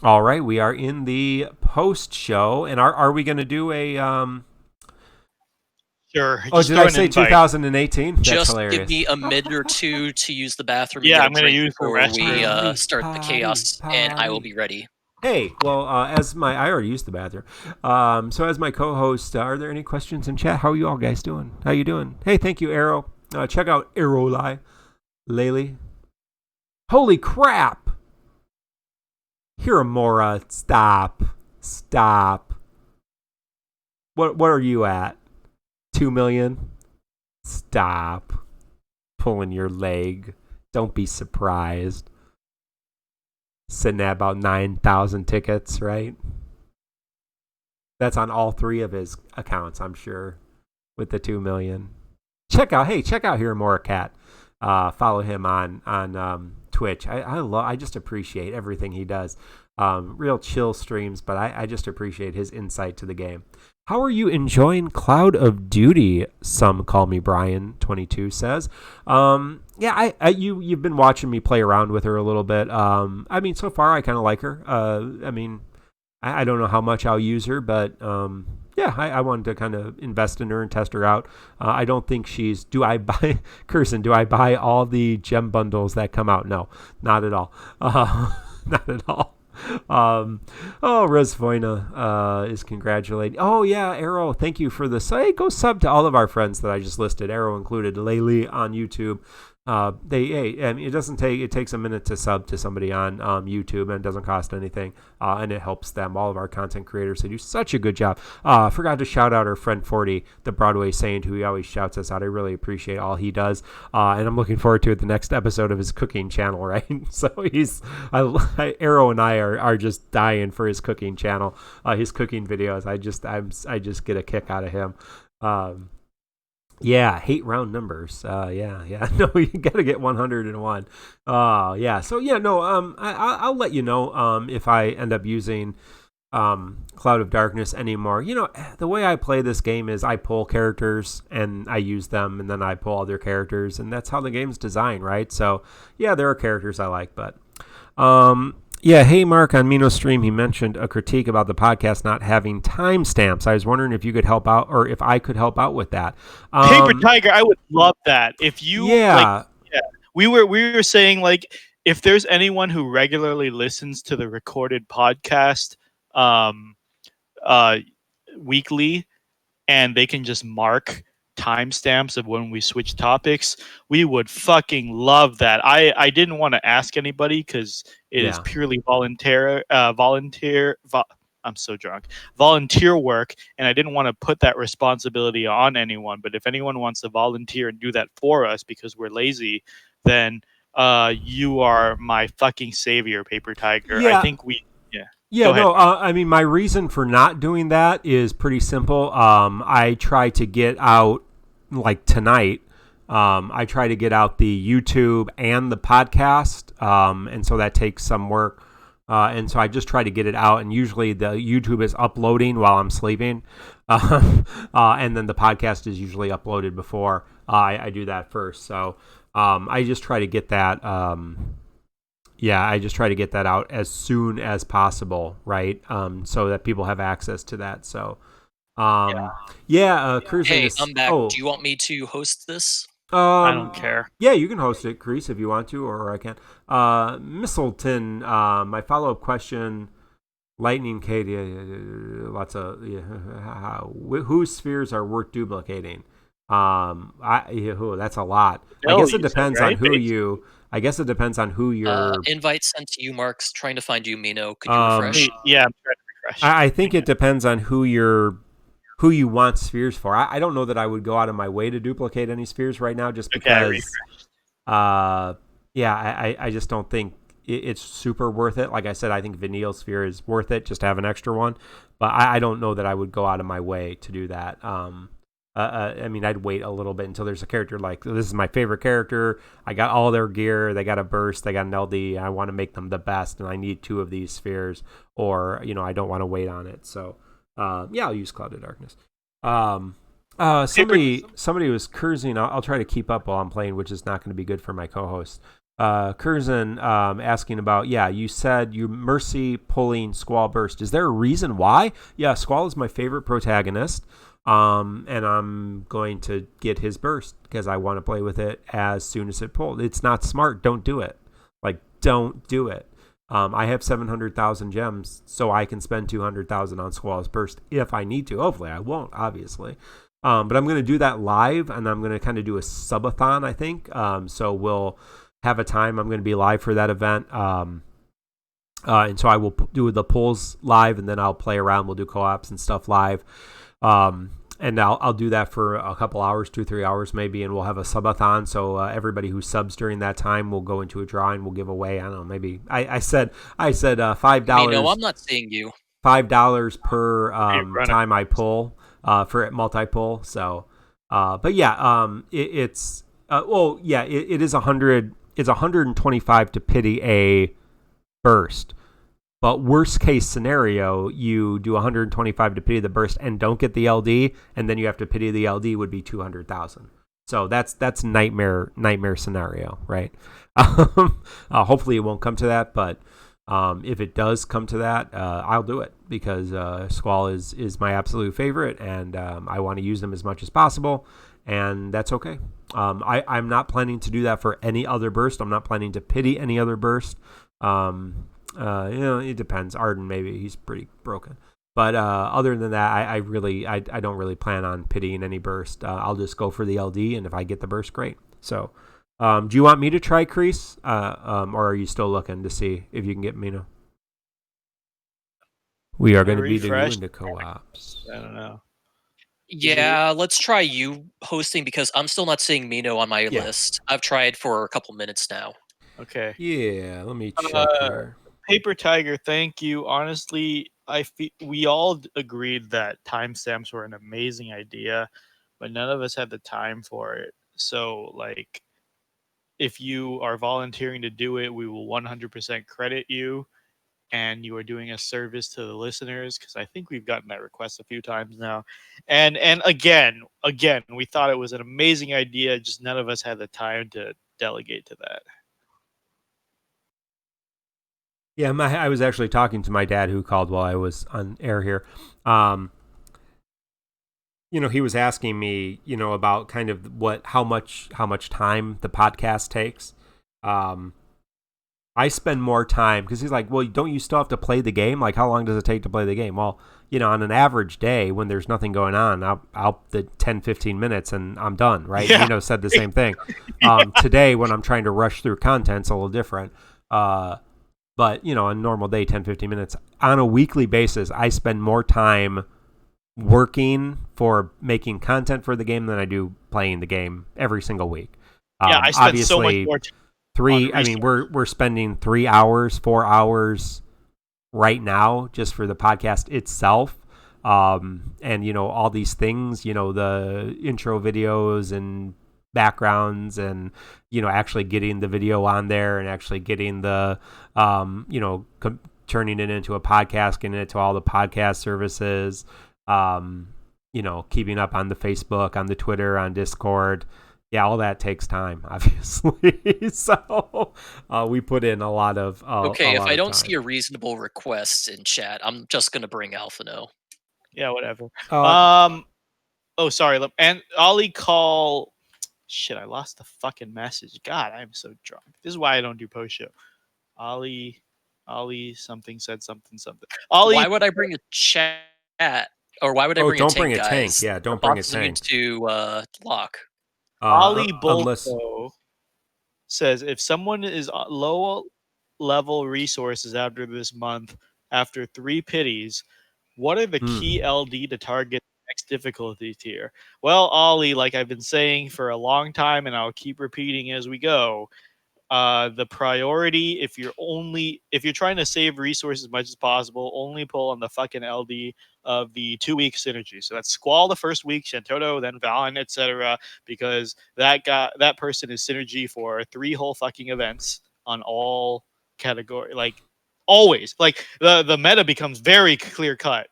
All right, we are in the post show, and are we going to do a? Sure. Oh, Just did throw I an say invite. 2018? That's Just give hilarious. me a minute or two to use the bathroom Yeah, and I'm get a gonna drink use the before we restroom. start the chaos, and I will be ready. Hey, well, I already used the bathroom. So as my co-host, are there any questions in chat? How are you all guys doing? How you doing? Hey, thank you, Arrow. Check out Arrowli, Laylee. Holy crap! Hiramura, stop. What are you at? 2 million? Stop pulling your leg. Don't be surprised. Sitting at about 9,000 tickets, right? That's on all three of his accounts, I'm sure, with the 2 million. Check out Hiramura Cat. Follow him on Twitch. I just appreciate everything he does. Real chill streams, but I just appreciate his insight to the game. How are you enjoying Cloud of Duty? Some call me Brian. 22 says. You've been watching me play around with her a little bit. I mean, so far I kind of like her. I don't know how much I'll use her, but I wanted to kind of invest in her and test her out. I don't think she's. Do I buy Kirsten? Do I buy all the gem bundles that come out? No, not at all. Not at all. Resvoina is congratulating. Oh yeah, Arrow, thank you for this. Hey, go sub to all of our friends that I just listed. Arrow included. Laylee on YouTube. It takes a minute to sub to somebody on YouTube, and it doesn't cost anything, and it helps them. All of our content creators, they do such a good job. Forgot to shout out our friend 40, the Broadway Saint, who he always shouts us out. I really appreciate all he does, and I'm looking forward to it, the next episode of his cooking channel. Right, so Arrow and I are just dying for his cooking channel, his cooking videos. I just get a kick out of him. Yeah, hate round numbers. No, you gotta get 101. I'll let you know if I end up using Cloud of Darkness anymore. You know, the way I play this game is I pull characters and I use them, and then I pull other characters, and that's how the game's designed, right? So yeah, there are characters I like, but hey, Mark, on Mino's stream, he mentioned a critique about the podcast not having timestamps. I was wondering if you could help out, or if I could help out with that. Paper Tiger, I would love that. If you, we were saying, like, if there's anyone who regularly listens to the recorded podcast weekly, and they can just mark timestamps of when we switch topics, we would fucking love that. I didn't want to ask anybody because it is purely volunteer I'm so drunk. Volunteer work, and I didn't want to put that responsibility on anyone. But if anyone wants to volunteer and do that for us because we're lazy, then you are my fucking savior, Paper Tiger. Yeah. I think we my reason for not doing that is pretty simple. I try to get out, like tonight, I try to get out the YouTube and the podcast, and so that takes some work. And so I just try to get it out, and usually the YouTube is uploading while I'm sleeping, and then the podcast is usually uploaded before I do that first. So I just try to get that. I just try to get that out as soon as possible, right? So that people have access to that. So, Kriese. Hey, I'm back. Do you want me to host this? I don't care. Yeah, you can host it, Kriese, if you want to, or I can. Mistleton, my follow-up question, Lightning Kate, whose spheres are worth duplicating? That's a lot. I guess it depends on who you... I guess it depends on who you're... invite sent to you, Mark's trying to find you, Mino. Could you refresh? Yeah, I'm trying to refresh. I think it depends on who you want spheres for. I don't know that I would go out of my way to duplicate any spheres right now, just because... I just don't think it's super worth it. Like I said, I think Vanille Sphere is worth it just to have an extra one. But I don't know that I would go out of my way to do that. I'd wait a little bit until there's a character like, this is my favorite character. I got all their gear. They got a burst. They got an LD. I want to make them the best, and I need 2 of these spheres. Or, I don't want to wait on it. So, I'll use Cloud of Darkness. Somebody was cursing. I'll try to keep up while I'm playing, which is not going to be good for my co-host. Curzon asking about, you said you Mercy pulling Squall Burst. Is there a reason why? Yeah, Squall is my favorite protagonist, and I'm going to get his burst because I want to play with it as soon as it pulled. It's not smart. Don't do it. Don't do it. I have 700,000 gems, so I can spend 200,000 on Squall's burst if I need to. Hopefully, I won't, obviously. But I'm going to do that live, and I'm going to kind of do a subathon, I think. So we'll have a time. I'm going to be live for that event. And so I will do the pulls live, and then I'll play around. We'll do co-ops and stuff live. And I'll do that for a couple hours, 2-3 hours maybe, and we'll have a subathon. So everybody who subs during that time will go into a drawing. We'll give away, I don't know, maybe I said $5. No, I'm not seeing you. $5 per time I pull for multi-pull. So, but yeah, it is 100. It's 125 to pity a burst. But worst case scenario, you do 125 to pity the burst and don't get the LD, and then you have to pity the LD would be 200,000. So that's nightmare scenario, right? Hopefully it won't come to that, but if it does come to that, I'll do it because Squall is my absolute favorite, and I want to use them as much as possible, and that's okay. I'm not planning to do that for any other burst. I'm not planning to pity any other burst. It depends. Arden, maybe he's pretty broken, but other than that, I don't really plan on pitying any burst. I'll just go for the LD, and if I get the burst, great. So, do you want me to try Kriese, or are you still looking to see if you can get Mino? We are going to be doing the co-ops. I don't know. Yeah, let's try you hosting because I'm still not seeing Mino on my list. I've tried for a couple minutes now. Okay. Yeah, let me check here. Paper Tiger, thank you. Honestly, we all agreed that timestamps were an amazing idea, but none of us had the time for it. So, if you are volunteering to do it, we will 100% credit you, and you are doing a service to the listeners because I think we've gotten that request a few times now. And again, we thought it was an amazing idea, just none of us had the time to delegate to that. Yeah, I was actually talking to my dad who called while I was on air here. He was asking me, about kind of how much time the podcast takes. I spend more time because he's like, well, don't you still have to play the game? Like, how long does it take to play the game? Well, on an average day when there's nothing going on, I'll the 10, 15 minutes and I'm done, right? Yeah. Mino said the same thing. Today, when I'm trying to rush through content, it's a little different. But, a normal day, 10, 15 minutes. On a weekly basis, I spend more time working for making content for the game than I do playing the game every single week. I spend so much more time. We're spending 3 hours, 4 hours right now just for the podcast itself. And, all these things, the intro videos and backgrounds and actually getting the video on there and actually getting the turning it into a podcast, getting it to all the podcast services, keeping up on the Facebook, on the Twitter, on Discord. Yeah, all that takes time, obviously. So we put in a lot of okay, if I don't see a reasonable request in chat, I'm just gonna bring Alphano. Yeah, whatever. Oh, sorry. And Ollie call. Shit, I lost the fucking message. God, I'm so drunk. This is why I don't do post show. Ollie, something said something. Ollie, why would I bring a chat? Or why would I bring a tank? Don't bring a tank. Yeah, don't bring a tank. To lock. Ollie Bolso says if someone is low level resources after this month, after 3 pities, what are the key LD to target next difficulty tier? Well, Ollie, like I've been saying for a long time, and I'll keep repeating as we go, the priority, if you're trying to save resources as much as possible, only pull on the fucking LD of the 2-week synergy. So that's Squall the first week, Shantoto, then Valen, etc. Because that person is synergy for 3 whole fucking events on all category. Always. The meta becomes very clear cut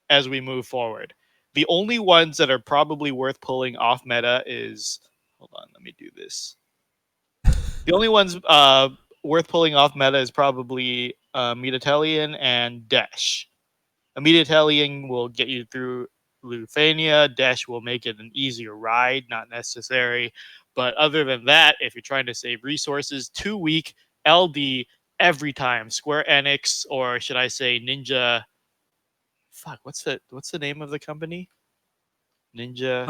as we move forward. The only ones that are probably worth pulling off meta is, hold on, let me do this. The only ones worth pulling off meta is probably Metatelian and Dash. A Metatelian will get you through Lufania. Dash will make it an easier ride, not necessary. But other than that, if you're trying to save resources, 2-week LD every time. Square Enix, or should I say Ninja? Fuck, what's the name of the company? Ninja.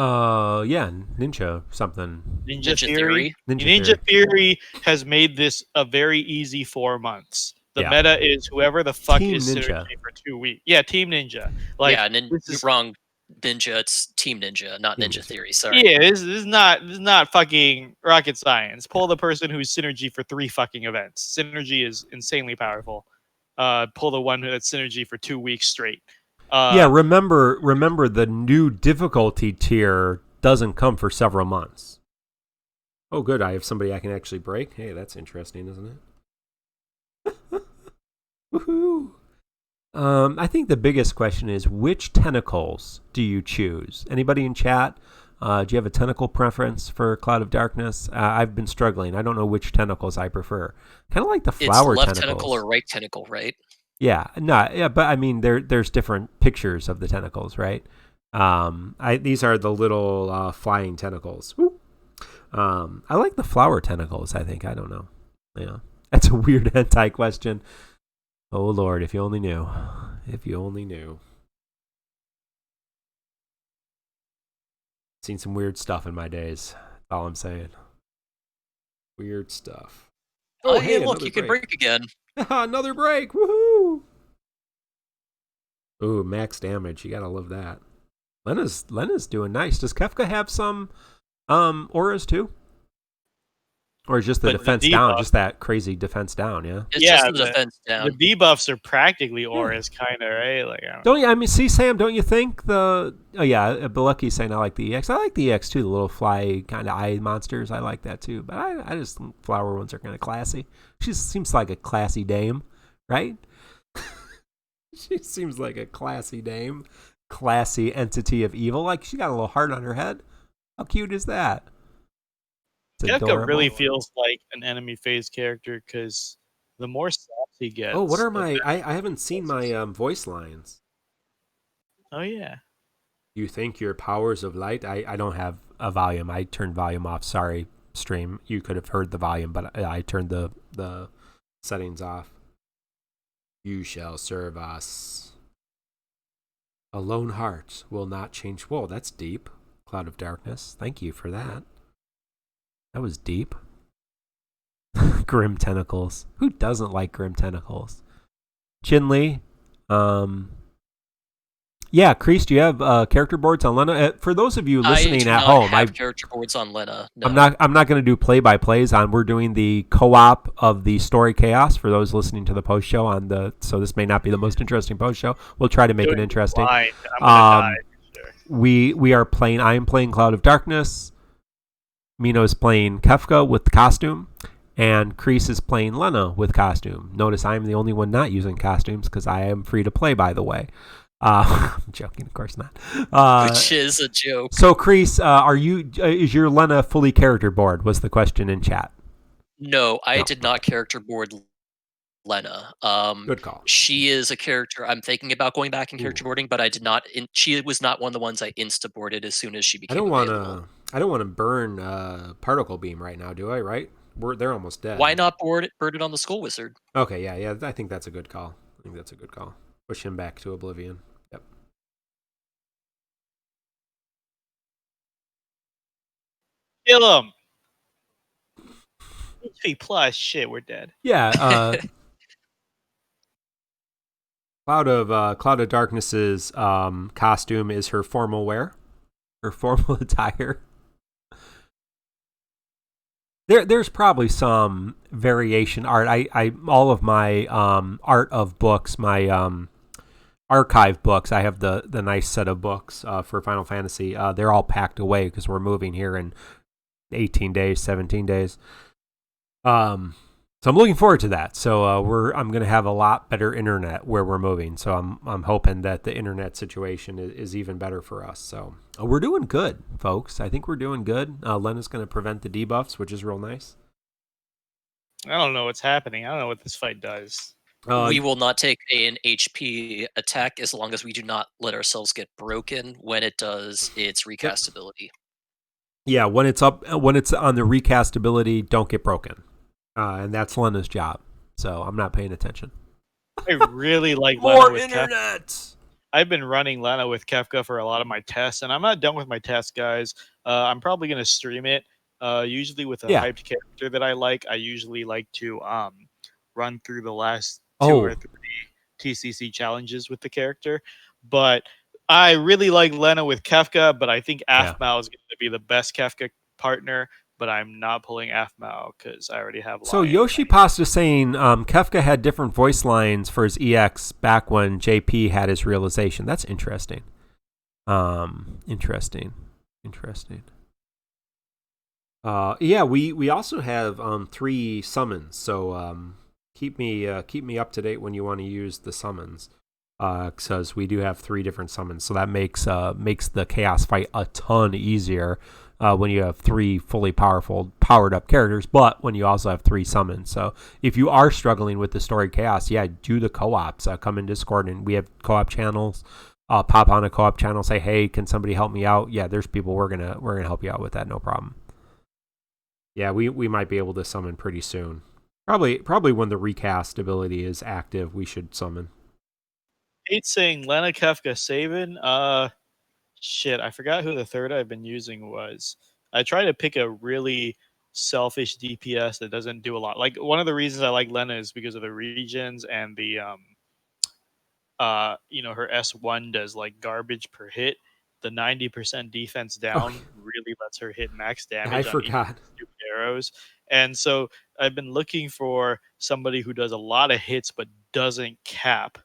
Yeah, Ninja something. Ninja Ninja Theory. Theory. Ninja Theory has made this a very easy 4 months. The Yeah. meta is whoever the fuck Team is Ninja. synergy for 2 weeks. Yeah, Team Ninja. Like, yeah, this is, wrong. Ninja, it's Team Ninja, not Team Ninja Ninja. Theory. Sorry. yeah, this is not fucking rocket science. Pull the person who's synergy for 3 fucking events. Synergy is insanely powerful. Pull the one that's synergy for 2 weeks straight. Yeah, remember the new difficulty tier doesn't come for several months. Oh, good. I have somebody I can actually break. Hey, that's interesting, isn't it? Woohoo! I think the biggest question is, which tentacles do you choose? Anybody in chat? Do you have a tentacle preference for Cloud of Darkness? I've been struggling. I don't know which tentacles I prefer. Kind of like the flower it's left tentacles. tentacle or right tentacle, right? Yeah, but I mean, there's different pictures of the tentacles, right? These are the little flying tentacles. I like the flower tentacles. I think, I don't know. Yeah, that's a weird hentai question. Oh Lord, if you only knew. If you only knew. Seen some weird stuff in my days. That's all I'm saying. Weird stuff. Oh, hey, look, you can break again. Another break. Woohoo! Ooh, max damage. You gotta love that. Lena's doing nice. Does Kefka have some auras too? Or is just the defense down, just that crazy defense down, yeah? It's just the defense down. The debuffs are practically auras, kind of, right? Like, I mean, see, Sam, don't you think Belucky's saying I like the EX. I like the EX too, the little fly kind of eye monsters. I like that too. But I just think flower ones are kind of classy. She seems like a classy dame, right? She seems like a classy dame. Classy entity of evil. Like, she got a little heart on her head. How cute is that? Kefka really feels like an enemy phase character because the more stops he gets. Oh, what are my? I haven't seen my voice lines. Oh yeah. You think your powers of light? I don't have a volume. I turned volume off. Sorry, stream. You could have heard the volume, but I turned the settings off. You shall serve us. A lone heart will not change. Whoa, that's deep. Cloud of Darkness. Thank you for that. That was deep. Grim tentacles. Who doesn't like grim tentacles? Chinley. Yeah, Kriese, do you have character boards on Lena? For those of you listening at home, I have character boards on Lena. No. I'm not going to do play-by-plays on. We're doing the co-op of the story chaos for those listening to the post show on the. So this may not be the most interesting post show. We'll try to make it interesting. I'm gonna die, sure. We are playing. I am playing Cloud of Darkness. Mino is playing Kefka with costume, and Kriese is playing Lena with costume. Notice I'm the only one not using costumes because I am free to play, by the way. I'm joking, of course not. Which is a joke. So, Kriese, is your Lena fully character board? Was the question in chat? No, I did not character board Lena. Good call. She is a character I'm thinking about going back and character boarding, but I did not. She was not one of the ones I insta boarded as soon as she became available. I don't want to burn particle beam right now, do I? Right? They're almost dead. Why not burn it on the Skull Wizard? Okay, yeah. I think that's a good call. Push him back to oblivion. Yep. Kill him. HP plus. Shit, we're dead. Yeah. Cloud of Darkness's costume is her formal wear, her formal attire. There's probably some variation art. I all of my art of books, my archive books. I have the nice set of books for Final Fantasy. They're all packed away because we're moving here in 18 days, 17 days. So I'm looking forward to that. So I'm going to have a lot better internet where we're moving. So I'm hoping that the internet situation is even better for us. So we're doing good, folks. I think we're doing good. Lena's going to prevent the debuffs, which is real nice. I don't know what's happening. I don't know what this fight does. We will not take an HP attack as long as we do not let ourselves get broken. When it does, it's recastability. Yeah, when it's on the recastability, don't get broken. And that's Lena's job. So I'm not paying attention. I really like more Lena with internet. Kefka. I've been running Lena with Kefka for a lot of my tests, and I'm not done with my tests, guys. I'm probably going to stream it. Usually with a hyped character that I like, I usually like to run through the last 2 or 3 TCC challenges with the character. But I really like Lena with Kefka, but I think Aphmau is going to be the best Kefka partner. But I'm not pulling Aphmau because I already have Lion. So Yoshi Pasta saying Kefka had different voice lines for his EX back when JP had his realization. That's interesting. Interesting. Yeah, we also have 3 summons. So keep me up to date when you want to use the summons. Because we do have 3 different summons, so that makes the chaos fight a ton easier when you have 3 fully powered up characters, but when you also have 3 summons. So if you are struggling with the story chaos, yeah, do the co-ops. Come in Discord, and we have co-op channels. Pop on a co-op channel, say, hey, can somebody help me out? Yeah, there's people. We're gonna help you out with that, no problem. Yeah, we might be able to summon pretty soon. Probably when the recast ability is active, we should summon. It's saying Lena, Kefka, Sabin. Shit, I forgot who the third I've been using was. I try to pick a really selfish DPS that doesn't do a lot. Like, one of the reasons I like Lena is because of the regions and the her S1 does like garbage per hit. The 90% defense down really lets her hit max damage. I forgot. Stupid arrows. And so I've been looking for somebody who does a lot of hits but doesn't cap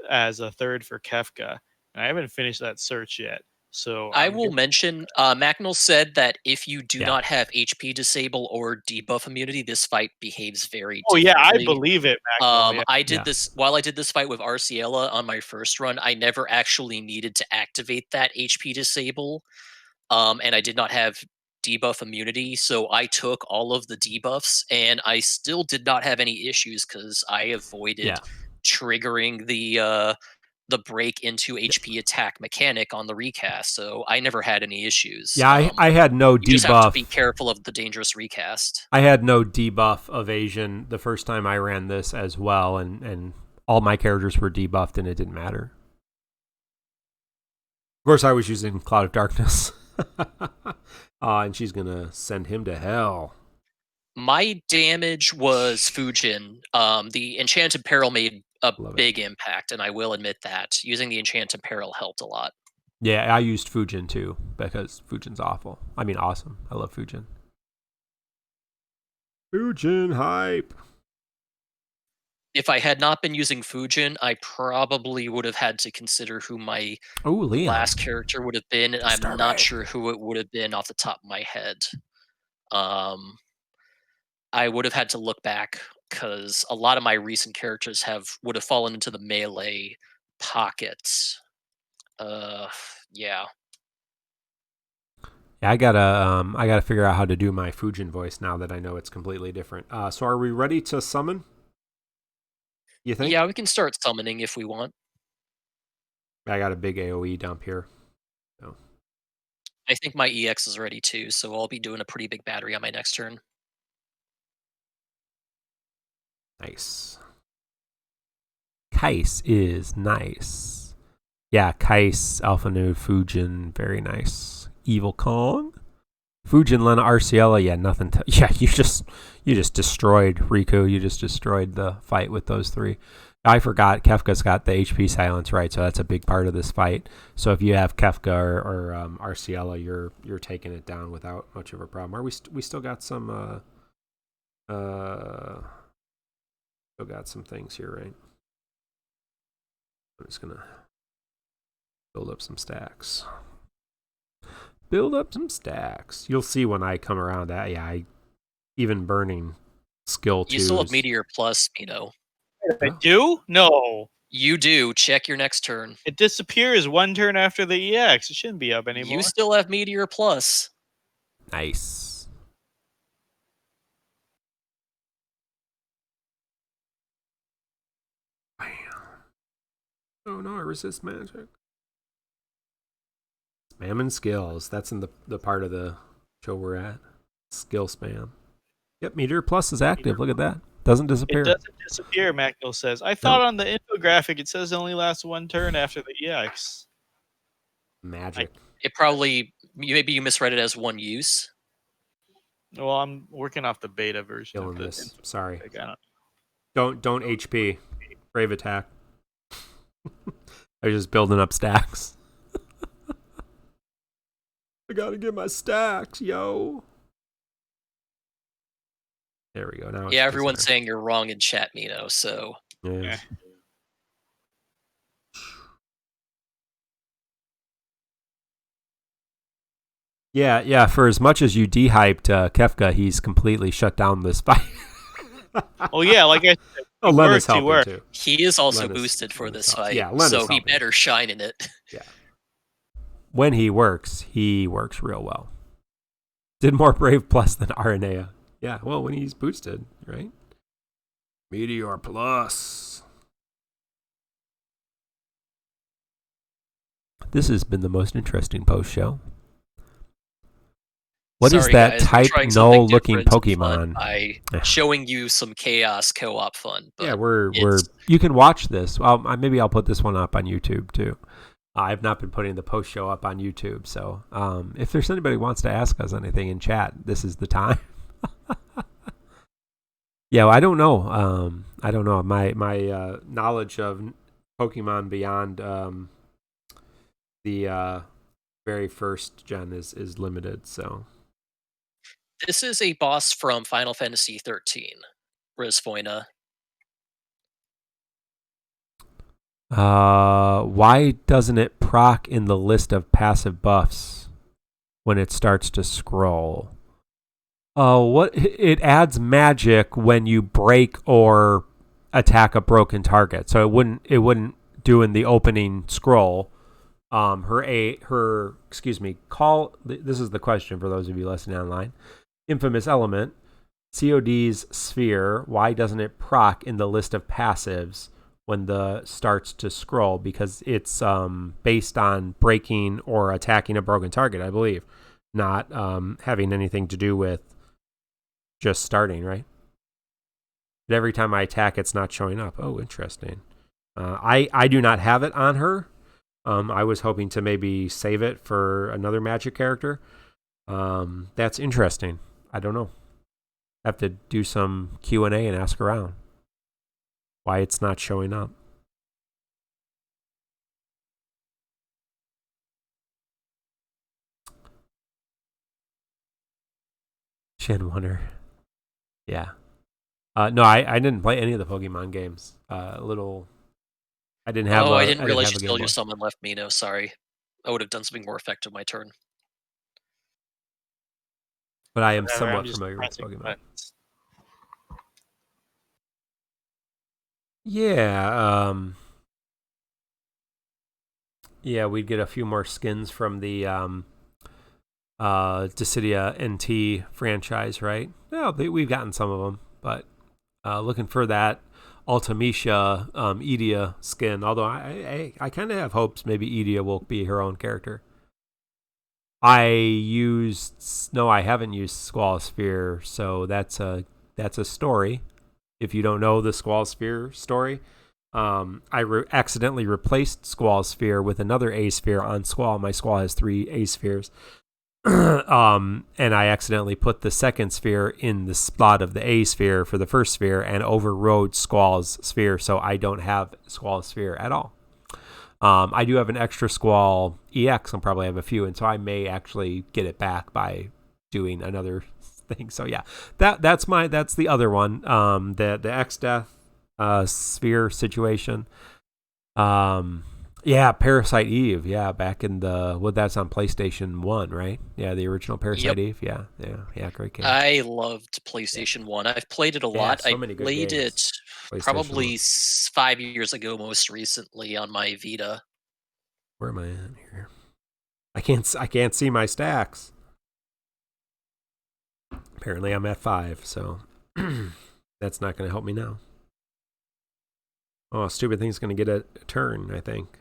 as a third for Kefka, and I haven't finished that search yet. So I will mention, Macnell said that if you do not have HP disable or debuff immunity, this fight behaves very differently. Oh yeah, I believe it, Macnell. I did this while I did this fight with Arciela on my first run. I never actually needed to activate that HP disable, and I did not have debuff immunity, so I took all of the debuffs, and I still did not have any issues because I avoided triggering the break into HP attack mechanic on the recast, so I never had any issues. Yeah, I had no debuff. You just have to be careful of the dangerous recast. I had no debuff evasion the first time I ran this as well, and all my characters were debuffed, and it didn't matter. Of course, I was using Cloud of Darkness. And she's going to send him to hell. My damage was Fujin. The Enchanted Peril made a big impact, and I will admit that. Using the Enchanted Peril helped a lot. Yeah, I used Fujin too, because Fujin's awful. I mean, awesome. I love Fujin. Fujin hype. If I had not been using Fujin, I probably would have had to consider who my last character would have been, and I'm not sure who it would have been off the top of my head. I would have had to look back, because a lot of my recent characters would have fallen into the melee pockets. Yeah. I gotta figure out how to do my Fujin voice now that I know it's completely different. So are we ready to summon? You think? Yeah, we can start summoning if we want. I got a big AoE dump here. So. I think my EX is ready too, so I'll be doing a pretty big battery on my next turn. Nice. Kais is nice. Yeah, Kais, Alpha Nude, Fujin, very nice. Evil Kong. Fujin, Lena, Arciela, yeah, nothing to... Yeah, you just destroyed Riku. You just destroyed the fight with those 3. I forgot Kefka's got the HP silence, right? So that's a big part of this fight. So if you have Kefka or Arciela, you're taking it down without much of a problem. Are we still got some... Still got some things here, right? I'm just going to build up some stacks. You'll see when I come around that. Yeah, even burning skill 2. You still have Meteor Plus, Mino. I do? No. You do. Check your next turn. It disappears 1 turn after the EX. It shouldn't be up anymore. You still have Meteor Plus. Nice. Oh no, I resist magic. Spam and skills. That's in the part of the show we're at. Skill spam. Yep, Meteor Plus is active. Look at that. Doesn't disappear. It doesn't disappear, Macnil says. I thought on the infographic it says it only lasts one turn after the EX. Magic. It probably, maybe you misread it as one use. Well, I'm working off the beta version Killing of this. Sorry. Don't HP. Brave attack. I was just building up stacks. I gotta get my stacks, yo. There we go. Now yeah, everyone's saying you're wrong in chat, Mino, so. Yeah. Yeah. For as much as you dehyped Kefka, he's completely shut down this fight. Oh yeah, like I said, Lena's helping too. He is also boosted for this fight, so he better shine in it. Yeah. When he works real well. Did more Brave Plus than Aranea. Yeah, well, when he's boosted, right? Meteor Plus. This has been the most interesting post show. What is that type null looking Pokemon? By showing you some chaos co-op fun. But yeah, we're you can watch this. Well, maybe I'll put this one up on YouTube too. I've not been putting the post show up on YouTube, so if there's anybody who wants to ask us anything in chat, this is the time. Yeah, I don't know. My knowledge of Pokemon beyond the very first gen is limited. So this is a boss from Final Fantasy 13, Rizfoina. Why doesn't it proc in the list of passive buffs when it starts to scroll? What it adds magic when you break or attack a broken target. So it wouldn't do in the opening scroll. This is the question for those of you listening online. Infamous element, COD's sphere, why doesn't it proc in the list of passives when the starts to scroll? Because it's based on breaking or attacking a broken target, I believe, not having anything to do with just starting, right? But every time I attack, it's not showing up. Oh, interesting. I do not have it on her. I was hoping to maybe save it for another magic character. That's interesting. I don't know. I have to do some Q&A and ask around why it's not showing up. Shin Wonder. Yeah. No, I didn't play any of the Pokemon games. I didn't have. I didn't realize you still just someone left Mino. Sorry, I would have done something more effective my turn. But I am somewhat familiar with Pokemon. Buttons. Yeah. Yeah, we'd get a few more skins from the Dissidia NT franchise, right? Well, we've gotten some of them, but looking for that Ultimecia Edea skin. Although I kind of have hopes maybe Edea will be her own character. I haven't used Squall Sphere, so that's a story. If you don't know the Squall Sphere story, I accidentally replaced Squall Sphere with another A Sphere on Squall. My Squall has 3 A Spheres. And I accidentally put the second sphere in the spot of the A sphere for the first sphere and overrode Squall's sphere, so I don't have Squall's sphere at all. I do have an extra Squall EX. I'll probably have a few, and so I may actually get it back by doing another thing. So yeah, that's the other one. The X Death sphere situation. Yeah, Parasite Eve. Yeah, back in that's on PlayStation 1, right? Yeah, the original Parasite Eve. Yeah, great game. I loved PlayStation 1. I've played it a lot. I played it probably 5 years ago, most recently on my Vita. Where am I at here? I can't see my stacks. Apparently, I'm at 5, so that's not going to help me now. Oh, stupid thing's going to get a turn, I think.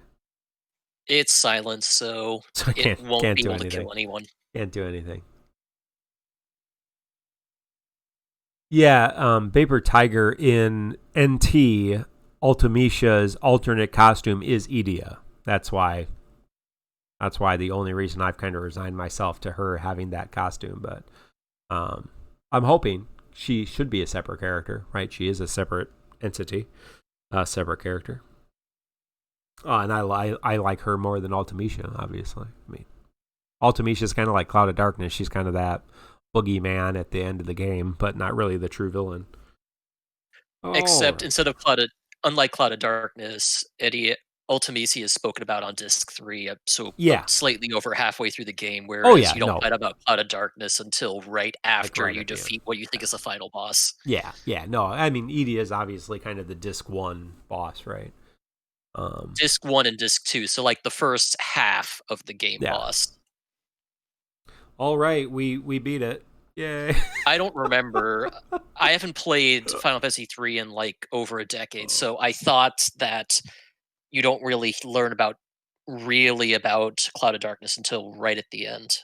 It's silence, so So I it won't can't be do able to anything. kill anyone. Can't do anything. Yeah, Vapor Tiger in NT, Ultimisha's alternate costume is Edea. That's why the only reason I've kind of resigned myself to her having that costume. But I'm hoping she should be a separate character, right? She is a separate entity, a separate character. And I like her more than Ultimisha, obviously. I mean, Ultimisha's kind of like Cloud of Darkness. She's kind of that boogeyman at the end of the game, but not really the true villain. Except instead of unlike Cloud of Darkness, Ultimisi is spoken about on disc 3, slightly over halfway through the game, whereas you don't find about Cloud of Darkness until right after you defeat what you think is the final boss. Yeah, no, I mean, Edea is obviously kind of the disc 1 boss, right? Disc 1 and disc 2, so like the first half of the game boss. All right, we beat it. Yay. I don't remember. I haven't played Final Fantasy 3 in like over a decade, so I thought that you don't really learn about Cloud of Darkness until right at the end.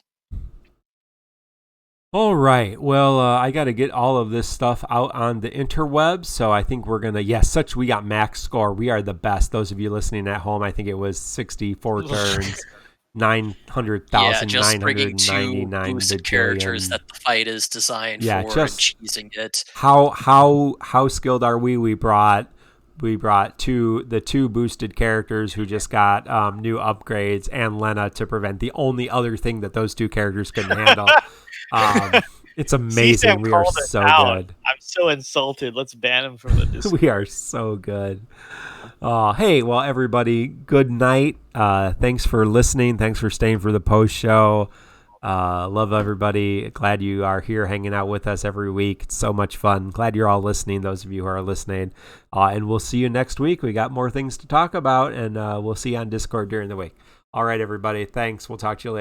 All right. Well, I got to get all of this stuff out on the interwebs, so I think we're going to, we got max score. We are the best. Those of you listening at home, I think it was 64 turns, 900,999 boosted characters that the fight is designed for, just and cheesing it. How skilled are we? We brought the two boosted characters who just got new upgrades, and Lena to prevent the only other thing that those two characters couldn't handle. It's amazing. We are so good. I'm so insulted. Let's ban him from the Discord. We are so good. Hey, well, everybody, good night. Thanks for listening. Thanks for staying for the post show. Love everybody. Glad you are here hanging out with us every week. It's so much fun. Glad you're all listening, those of you who are listening. And we'll see you next week. We got more things to talk about, and we'll see you on Discord during the week. All right, everybody. Thanks. We'll talk to you later.